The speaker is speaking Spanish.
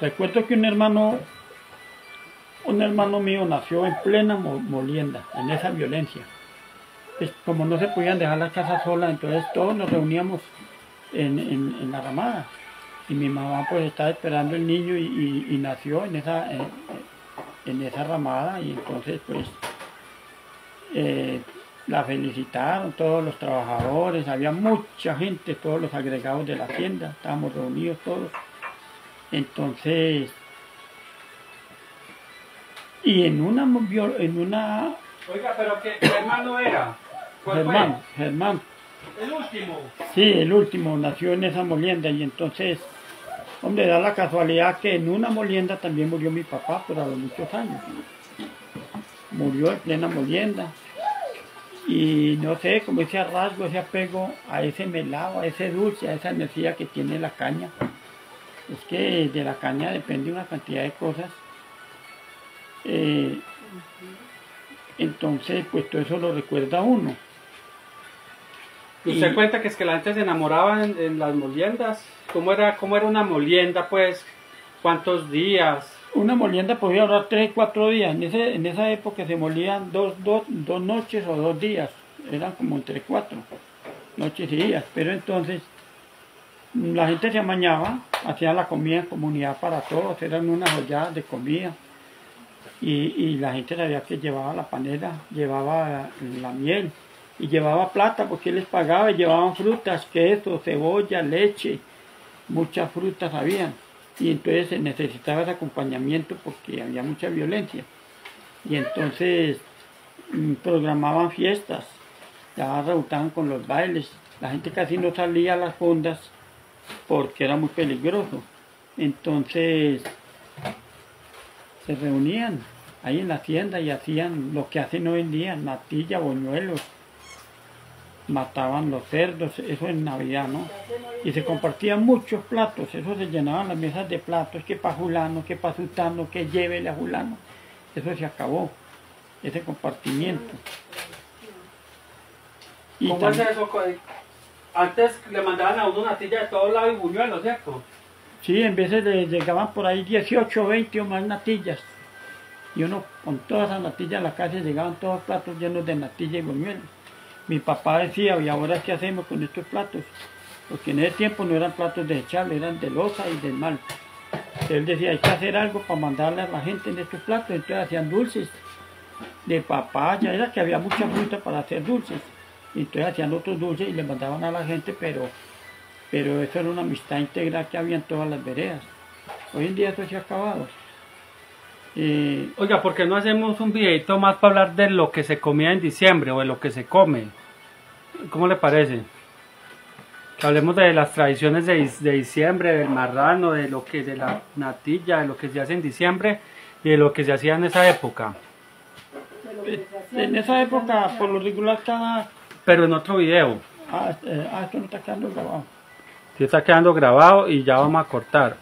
Recuerdo que un hermano mío nació en plena molienda, en esa violencia. Pues, como no se podían dejar la casa sola, entonces todos nos reuníamos en la ramada. Y mi mamá pues estaba esperando el niño y nació en esa ramada, y entonces pues la felicitaron todos los trabajadores, había mucha gente, todos los agregados de la tienda, estábamos reunidos todos. Entonces, y en una... Oiga, pero ¿qué hermano era? ¿Cuál Germán. ¿El último? Sí, el último, nació en esa molienda, y entonces, hombre, da la casualidad que en una molienda también murió mi papá, pero a los muchos años. Murió en plena molienda. Y no sé, como ese rasgo, ese apego a ese melado, a ese dulce, a esa energía que tiene la caña. Es que de la caña depende una cantidad de cosas. Entonces, pues todo eso lo recuerda a uno. ¿Usted cuenta que es que la gente se enamoraba en las moliendas? ¿Cómo era una molienda, pues? ¿Cuántos días? Una molienda podía durar 3, 4 días. En esa época se molían dos noches o 2 días. Eran como entre 4 noches y días. Pero entonces la gente se amañaba, hacía la comida en comunidad para todos. Eran unas olladas de comida. Y la gente sabía que llevaba la panela, llevaba la miel y llevaba plata porque él les pagaba, y llevaban frutas, queso, cebolla, leche, muchas frutas habían. Y entonces se necesitaba ese acompañamiento porque había mucha violencia. Y entonces programaban fiestas, ya resultaban con los bailes. La gente casi no salía a las fondas porque era muy peligroso. Entonces se reunían ahí en la tienda y hacían lo que hacen hoy en día, natilla, boñuelos. Mataban los cerdos, eso en Navidad, ¿no? Y se compartían muchos platos, eso se llenaban las mesas de platos, que para fulano, que para sultano, que llévele a fulano. Eso se acabó, ese compartimiento. Y ¿cómo es eso? Antes le mandaban a uno natilla de todos lados y buñuelos, ¿cierto? Sí, en veces le llegaban por ahí 18, 20 o más natillas. Y uno con todas esas natillas a la casa llegaban todos platos llenos de natilla y buñuelos. Mi papá decía, ¿y ahora qué hacemos con estos platos? Porque en ese tiempo no eran platos desechables, eran de loza y de mal. Entonces él decía, hay que hacer algo para mandarle a la gente en estos platos. Entonces hacían dulces de papaya, era que había mucha fruta para hacer dulces. Y entonces hacían otros dulces y le mandaban a la gente, pero eso era una amistad integral que había en todas las veredas. Hoy en día eso se ha acabado. Oiga, ¿por qué no hacemos un videito más para hablar de lo que se comía en diciembre o de lo que se come? ¿Cómo le parece? Que hablemos de las tradiciones de diciembre, del marrano, de la natilla, de lo que se hace en diciembre y de lo que se hacía en esa época. En esa época, por lo regular, estaba... Pero en otro video. Esto no está quedando grabado. Sí está quedando grabado y ya vamos a cortar.